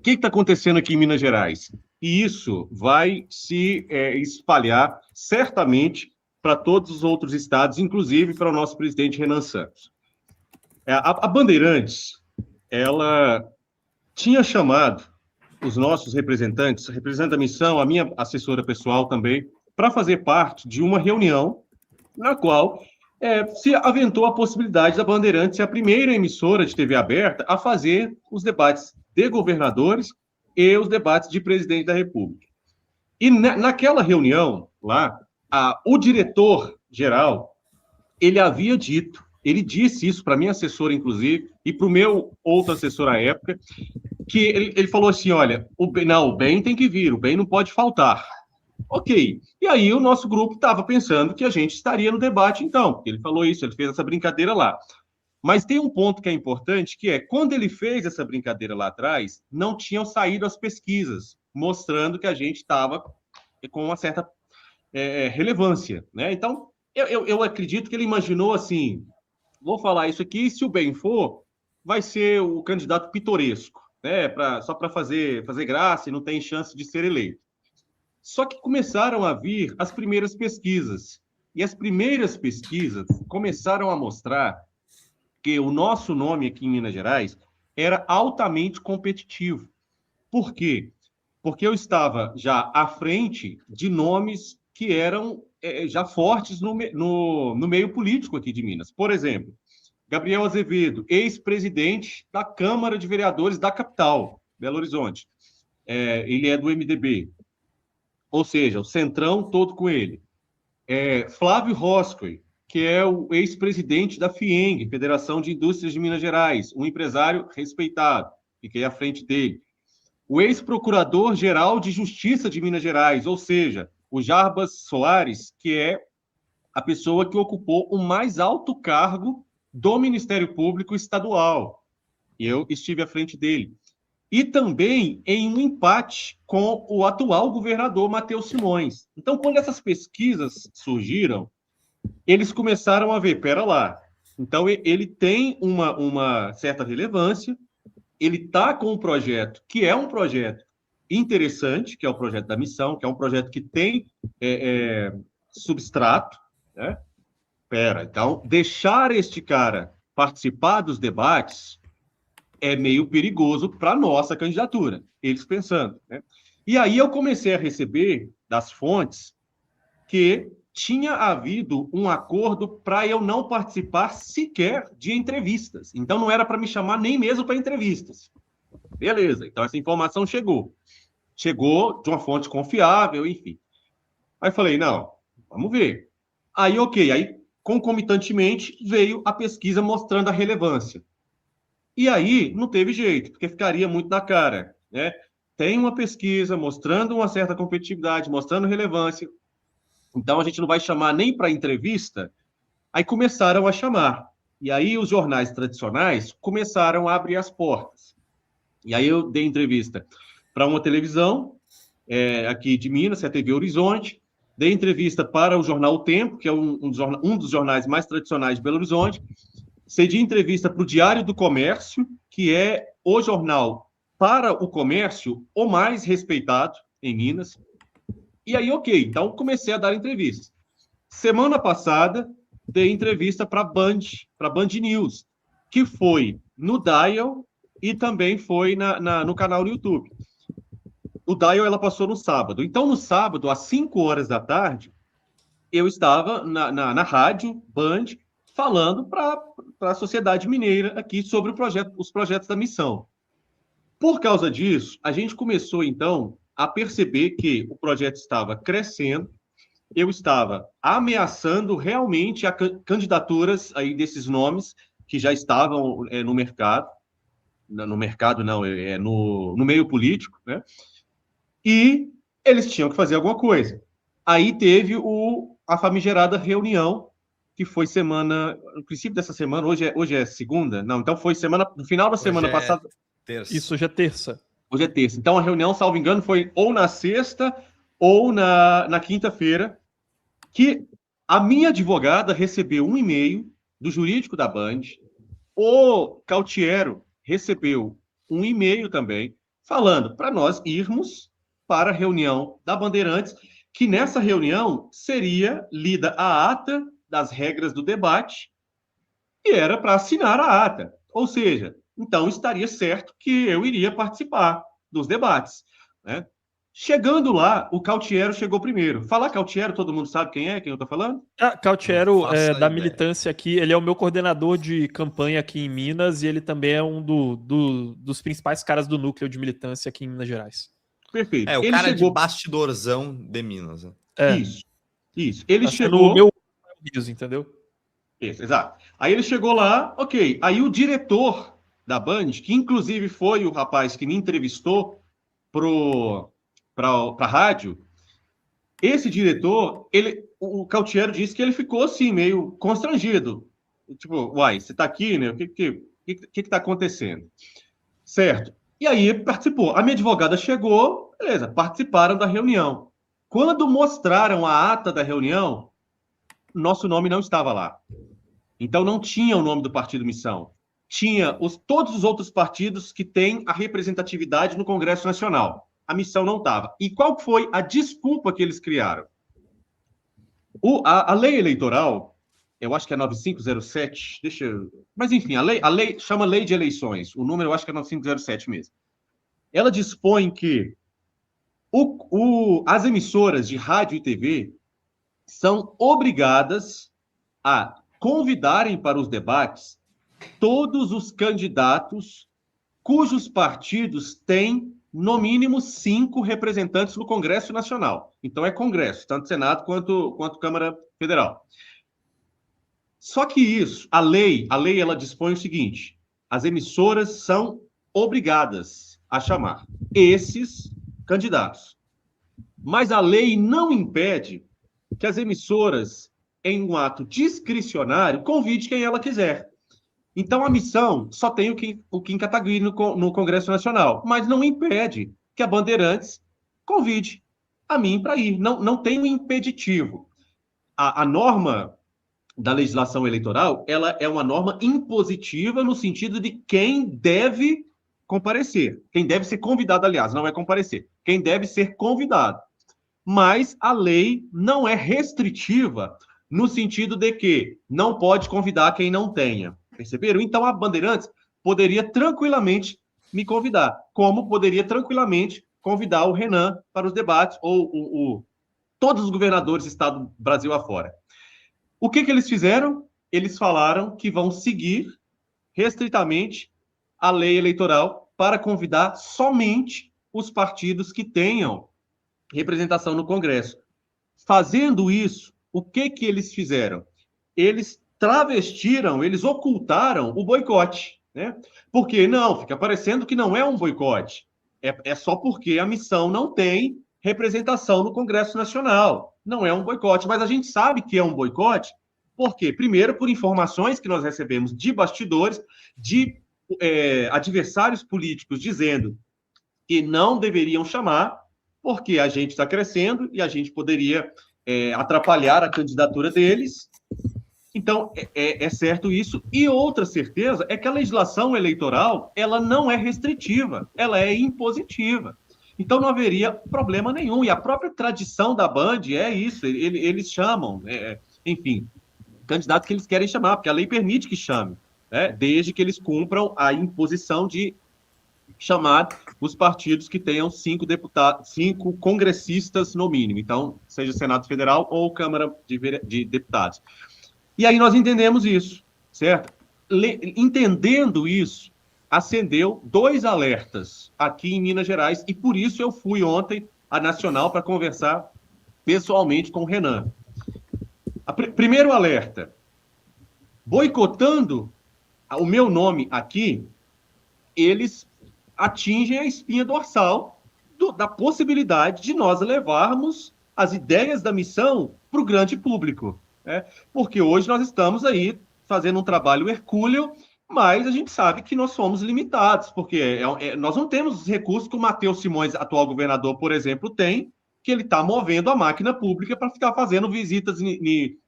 que está acontecendo aqui em Minas Gerais? E isso vai se espalhar certamente para todos os outros estados, inclusive para o nosso presidente Renan Santos. A Bandeirantes, ela tinha chamado os nossos representantes, representante da missão, a minha assessora pessoal também, para fazer parte de uma reunião na qual se aventou a possibilidade da Bandeirantes ser a primeira emissora de TV aberta a fazer os debates de governadores e os debates de presidente da República. E naquela reunião lá, o diretor-geral, ele havia dito, ele disse isso para minha assessora, inclusive, e para o meu outro assessor à época, que ele falou assim, olha, o bem tem que vir, o bem não pode faltar. Ok. E aí o nosso grupo estava pensando que a gente estaria no debate, então, porque ele falou isso, ele fez essa brincadeira lá. Mas tem um ponto que é importante, que é, quando ele fez essa brincadeira lá atrás, não tinham saído as pesquisas, mostrando que a gente estava com uma certa relevância, né? Então, eu acredito que ele imaginou assim, vou falar isso aqui, se o bem for, vai ser o candidato pitoresco, né? Só para fazer graça e não tem chance de ser eleito. Só que começaram a vir as primeiras pesquisas. E as primeiras pesquisas começaram a mostrar que o nosso nome aqui em Minas Gerais era altamente competitivo. Por quê? Porque eu estava já à frente de nomes que eram já fortes no meio político aqui de Minas. Por exemplo, Gabriel Azevedo, ex-presidente da Câmara de Vereadores da capital, Belo Horizonte. Ele é do MDB. Ou seja, o centrão todo com ele. Flávio Roscoe, que é o ex-presidente da FIENG, Federação de Indústrias de Minas Gerais, um empresário respeitado, fiquei à frente dele. O ex-procurador-geral de Justiça de Minas Gerais, ou seja, o Jarbas Soares, que é a pessoa que ocupou o mais alto cargo do Ministério Público Estadual. E eu estive à frente dele. E também em um empate com o atual governador Matheus Simões. Então, quando essas pesquisas surgiram, eles começaram a ver, pera lá, então ele tem uma certa relevância, ele está com um projeto que é um projeto interessante, que é o projeto da missão, que é um projeto que tem substrato, né? Então, deixar este cara participar dos debates é meio perigoso para a nossa candidatura, eles pensando, né? E aí eu comecei a receber das fontes que tinha havido um acordo para eu não participar sequer de entrevistas. Então, não era para me chamar nem mesmo para entrevistas. Beleza, então essa informação chegou. Chegou de uma fonte confiável, enfim. Aí falei, não, vamos ver. Aí, ok, aí concomitantemente veio a pesquisa mostrando a relevância. E aí não teve jeito, porque ficaria muito na cara, né? Tem uma pesquisa mostrando uma certa competitividade, mostrando relevância, então a gente não vai chamar nem para entrevista. Aí começaram a chamar. E aí os jornais tradicionais começaram a abrir as portas. E aí eu dei entrevista para uma televisão aqui de Minas, a TV Horizonte, dei entrevista para o jornal O Tempo, que é um dos jornais mais tradicionais de Belo Horizonte, cedi entrevista para o Diário do Comércio, que é o jornal para o comércio o mais respeitado em Minas. E aí, ok, então comecei a dar entrevistas. Semana passada, dei entrevista para Band News, que foi no Dial e também foi no canal do YouTube. O Dial ela passou no sábado. Então, no sábado, às 5 horas da tarde, eu estava na rádio Band falando para a sociedade mineira aqui sobre os projetos da missão. Por causa disso, a gente começou, então, a perceber que o projeto estava crescendo, eu estava ameaçando realmente candidaturas aí desses nomes que já estavam no mercado, no meio político, né? E eles tinham que fazer alguma coisa. Aí teve a famigerada reunião, que foi no princípio dessa semana, hoje é segunda? Não, então foi no final da semana passada. Terça. Isso, hoje é terça. Hoje é terça. Então a reunião, salvo engano, foi ou na sexta ou na quinta-feira, que a minha advogada recebeu um e-mail do jurídico da Band, o Cautiero recebeu um e-mail também, falando para nós irmos para a reunião da Bandeirantes, que nessa reunião seria lida a ata das regras do debate e era para assinar a ata. Ou seja, então estaria certo que eu iria participar dos debates, né? Chegando lá, o Cautiero chegou primeiro. Falar Cautiero, todo mundo sabe quem é, quem eu estou falando? Não Cautiero faço é a da ideia. militância aqui, ele é o meu coordenador de campanha aqui em Minas e ele também é um dos principais caras do núcleo de militância aqui em Minas Gerais. Perfeito. O Ele cara de chegou. bastidorzão de Minas. Né? É, Isso, isso. Ele tá sendo o chegou. meu Rios, entendeu? Isso, exato. Aí ele chegou lá, ok. Aí o diretor da Band, que inclusive foi o rapaz que me entrevistou para a rádio, esse diretor, o Cautiero disse que ele ficou assim, meio constrangido. Tipo, uai, você está aqui, né? O que está acontecendo? Certo. E aí participou. A minha advogada chegou, beleza, participaram da reunião. Quando mostraram a ata da reunião, nosso nome não estava lá. Então não tinha o nome do Partido Missão. Tinha todos os outros partidos que têm a representatividade no Congresso Nacional. A missão não estava. E qual foi a desculpa que eles criaram? A lei eleitoral, eu acho que é 9507, deixa eu... Mas enfim, a lei chama Lei de Eleições. O número eu acho que é 9507 mesmo. Ela dispõe que as emissoras de rádio e TV são obrigadas a convidarem para os debates todos os candidatos cujos partidos têm, no mínimo, 5 representantes no Congresso Nacional. Então, é Congresso, tanto Senado quanto Câmara Federal. Só que isso, a lei ela dispõe o seguinte: as emissoras são obrigadas a chamar esses candidatos. Mas a lei não impede que as emissoras, em um ato discricionário, convide quem ela quiser. Então, a missão só tem o Kim Kataguiri no Congresso Nacional, mas não impede que a Bandeirantes convide a mim para ir. Não tem um impeditivo. A norma da legislação eleitoral, ela é uma norma impositiva no sentido de quem deve comparecer. Quem deve ser convidado, aliás, não é comparecer. Quem deve ser convidado. Mas a lei não é restritiva no sentido de que não pode convidar quem não tenha. Perceberam? Então, a Bandeirantes poderia tranquilamente me convidar, como poderia tranquilamente convidar o Renan para os debates, ou todos os governadores do estado do Brasil afora. O que eles fizeram? Eles falaram que vão seguir restritamente a lei eleitoral para convidar somente os partidos que tenham representação no Congresso. Fazendo isso, o que eles fizeram? Eles travestiram, eles ocultaram o boicote, né? Porque não, fica parecendo que não é um boicote. É só porque a missão não tem representação no Congresso Nacional. Não é um boicote, mas a gente sabe que é um boicote, por quê? Primeiro, por informações que nós recebemos de bastidores, de adversários políticos dizendo que não deveriam chamar, porque a gente está crescendo e a gente poderia atrapalhar a candidatura deles. Então, é certo isso. E outra certeza é que a legislação eleitoral, ela não é restritiva, ela é impositiva. Então, não haveria problema nenhum. E a própria tradição da Band é isso, eles chamam, enfim, candidatos que eles querem chamar, porque a lei permite que chame, né, desde que eles cumpram a imposição de chamar os partidos que tenham 5 deputados, 5 congressistas no mínimo. Então, seja Senado Federal ou Câmara de Deputados. E aí nós entendemos isso, certo? Entendendo isso, acendeu 2 alertas aqui em Minas Gerais, e por isso eu fui ontem à Nacional para conversar pessoalmente com o Renan. Primeiro alerta: boicotando o meu nome aqui, eles atingem a espinha dorsal da possibilidade de nós levarmos as ideias da missão para o grande público. Né? Porque hoje nós estamos aí fazendo um trabalho hercúleo, mas a gente sabe que nós somos limitados, porque nós não temos os recursos que o Matheus Simões, atual governador, por exemplo, tem, que ele está movendo a máquina pública para ficar fazendo visitas em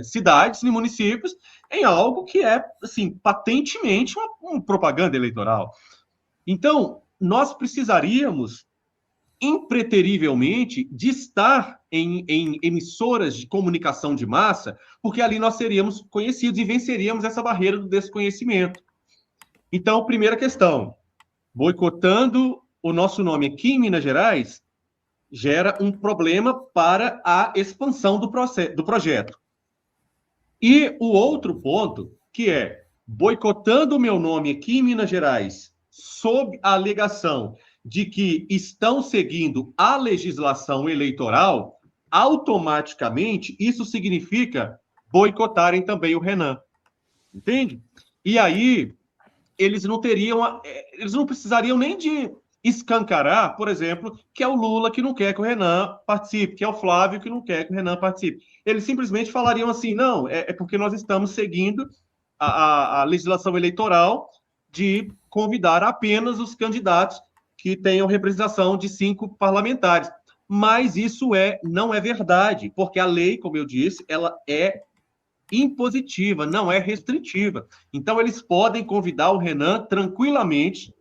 cidades, em municípios, em algo que é, assim, patentemente uma propaganda eleitoral. Então, nós precisaríamos impreterivelmente de estar em emissoras de comunicação de massa, porque ali nós seríamos conhecidos e venceríamos essa barreira do desconhecimento. Então, primeira questão, boicotando o nosso nome aqui em Minas Gerais gera um problema para a expansão do projeto. E o outro ponto, que é boicotando o meu nome aqui em Minas Gerais sob a alegação de que estão seguindo a legislação eleitoral, automaticamente isso significa boicotarem também o Renan. Entende? E aí, eles não precisariam nem de escancarar, por exemplo, que é o Lula que não quer que o Renan participe, que é o Flávio que não quer que o Renan participe. Eles simplesmente falariam assim, não, é porque nós estamos seguindo a legislação eleitoral de convidar apenas os candidatos que tenham representação de 5 parlamentares. Mas isso não é verdade, porque a lei, como eu disse, ela é impositiva, não é restritiva. Então, eles podem convidar o Renan tranquilamente,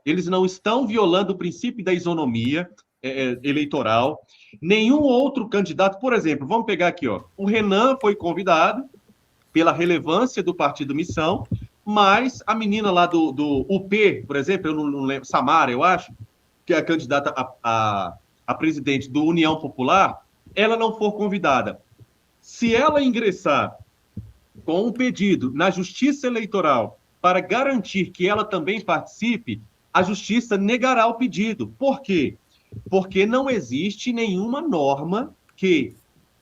eles não estão violando o princípio da isonomia eleitoral. Nenhum outro candidato, por exemplo, vamos pegar aqui, ó, o Renan foi convidado pela relevância do Partido Missão, mas a menina lá do UP, por exemplo, eu não lembro, Samara, eu acho, que é a candidata a presidente do União Popular, ela não for convidada. Se ela ingressar com um pedido na Justiça Eleitoral para garantir que ela também participe, a Justiça negará o pedido. Por quê? Porque não existe nenhuma norma que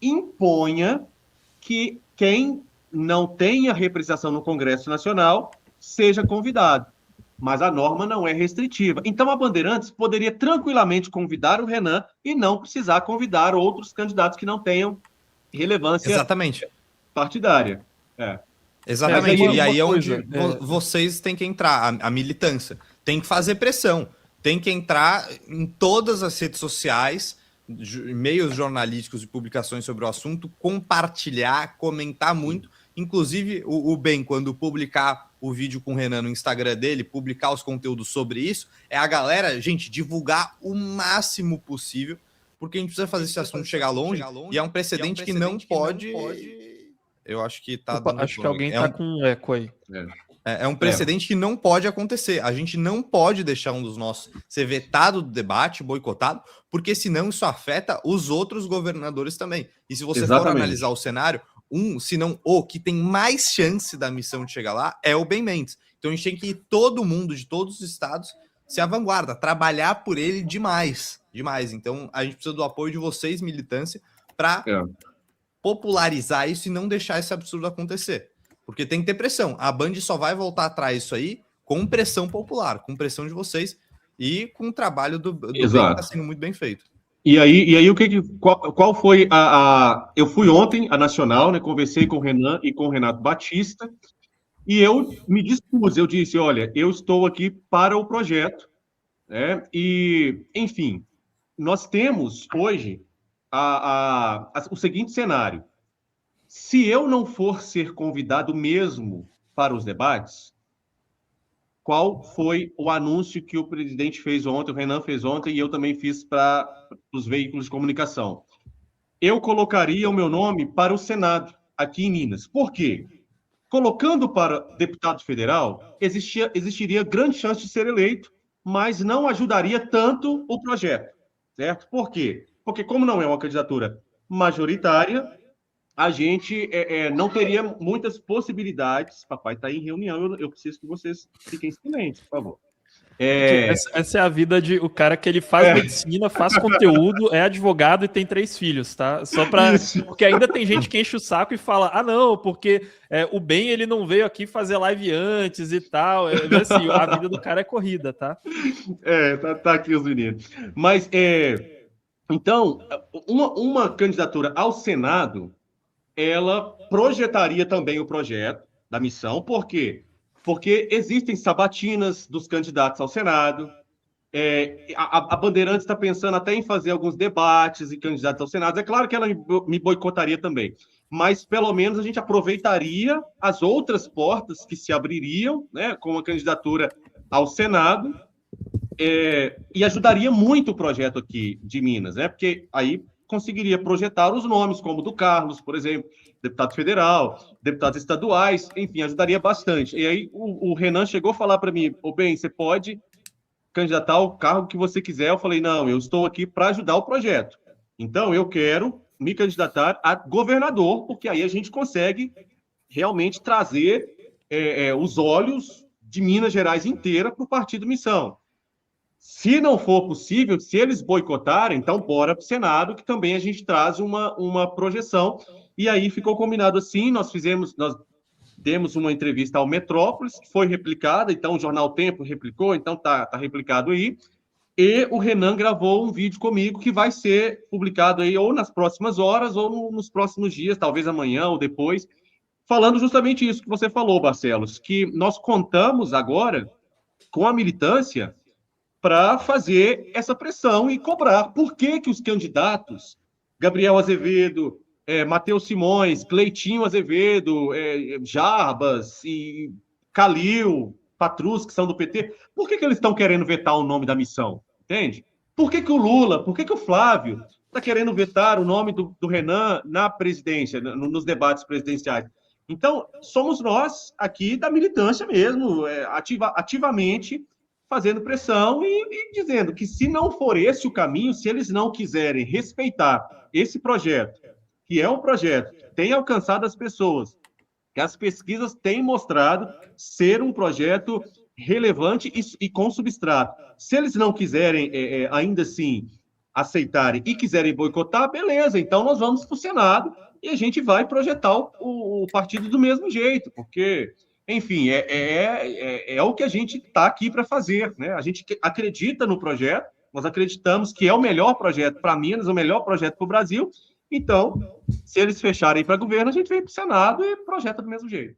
imponha que quem não tenha representação no Congresso Nacional seja convidado. Mas a norma não é restritiva. Então, a Bandeirantes poderia tranquilamente convidar o Renan e não precisar convidar outros candidatos que não tenham relevância partidária. Exatamente. E aí é onde vocês têm que entrar, a militância. Tem que fazer pressão. Tem que entrar em todas as redes sociais, meios jornalísticos e publicações sobre o assunto, compartilhar, comentar muito. Inclusive, o Ben, quando publicar o vídeo com o Renan no Instagram dele, publicar os conteúdos sobre isso, é a galera, gente, divulgar o máximo possível, porque a gente precisa fazer esse assunto chegar longe, e é um precedente que não pode... Eu acho que tá... Acho que alguém tá com um eco aí. É um precedente que não pode acontecer. A gente não pode deixar um dos nossos ser vetado do debate, boicotado, porque senão isso afeta os outros governadores também. E se você for analisar o cenário, se não o que tem mais chance da missão de chegar lá é o Ben Mendes. Então a gente tem que ir todo mundo, de todos os estados, ser a vanguarda, trabalhar por ele demais. Então a gente precisa do apoio de vocês, militância, para popularizar isso e não deixar esse absurdo acontecer. Porque tem que ter pressão. A Band só vai voltar atrás disso aí com pressão popular, com pressão de vocês e com o trabalho do Ben, que está sendo muito bem feito. E aí qual foi eu fui ontem à Nacional, né, conversei com o Renan e com o Renato Batista, e eu me dispus, eu disse, olha, eu estou aqui para o projeto, né, e, enfim, nós temos hoje o seguinte cenário: se eu não for ser convidado mesmo para os debates, qual foi o anúncio que o presidente fez ontem, o Renan fez ontem, e eu também fiz para os veículos de comunicação? Eu colocaria o meu nome para o Senado, aqui em Minas. Por quê? Colocando para deputado federal, existiria grande chance de ser eleito, mas não ajudaria tanto o projeto, certo? Por quê? Porque como não é uma candidatura majoritária, a gente não teria muitas possibilidades. Papai está em reunião, eu preciso que vocês fiquem silentes, por favor. Essa é a vida de o cara que ele faz medicina, faz conteúdo, é advogado e tem 3 filhos, tá? Só para porque ainda tem gente que enche o saco e fala, não, porque o Ben ele não veio aqui fazer live antes e tal. Assim, a vida do cara é corrida, tá? Tá aqui os meninos. Mas então, uma candidatura ao Senado, ela projetaria também o projeto da missão. Por quê? Porque existem sabatinas dos candidatos ao Senado. A Bandeirantes está pensando até em fazer alguns debates e candidatos ao Senado. É claro que ela me boicotaria também, mas pelo menos a gente aproveitaria as outras portas que se abririam, né, com a candidatura ao Senado, e ajudaria muito o projeto aqui de Minas, né? Porque aí conseguiria projetar os nomes, como o do Carlos, por exemplo, deputado federal, deputados estaduais, enfim, ajudaria bastante. E aí o Renan chegou a falar para mim, bem, você pode candidatar ao cargo que você quiser. Eu falei, não, eu estou aqui para ajudar o projeto. Então, eu quero me candidatar a governador, porque aí a gente consegue realmente trazer os olhos de Minas Gerais inteira para o Partido Missão. Se não for possível, se eles boicotarem, então bora para o Senado, que também a gente traz uma projeção. E aí ficou combinado assim, nós demos uma entrevista ao Metrópolis, que foi replicada, então o Jornal Tempo replicou, então tá replicado aí, e o Renan gravou um vídeo comigo que vai ser publicado aí ou nas próximas horas ou nos próximos dias, talvez amanhã ou depois, falando justamente isso que você falou, Barcelos, que nós contamos agora com a militância para fazer essa pressão e cobrar. Por que os candidatos, Gabriel Azevedo, Matheus Simões, Cleitinho Azevedo, Jarbas e Calil, Patrus, que são do PT, por que eles estão querendo vetar o nome da missão? Entende? Por que o Lula, por que o Flávio está querendo vetar o nome do Renan na presidência, nos debates presidenciais? Então, somos nós aqui da militância mesmo, ativamente fazendo pressão e dizendo que se não for esse o caminho, se eles não quiserem respeitar esse projeto, que é um projeto que tem alcançado as pessoas, que as pesquisas têm mostrado ser um projeto relevante e com substrato. Se eles não quiserem, ainda assim, aceitarem e quiserem boicotar, beleza, então nós vamos para o Senado e a gente vai projetar o partido do mesmo jeito, porque, enfim, é o que a gente está aqui para fazer, né? A gente acredita no projeto, nós acreditamos que é o melhor projeto para Minas, o melhor projeto para o Brasil. Então, se eles fecharem para governo, a gente vem para o Senado e projeta do mesmo jeito.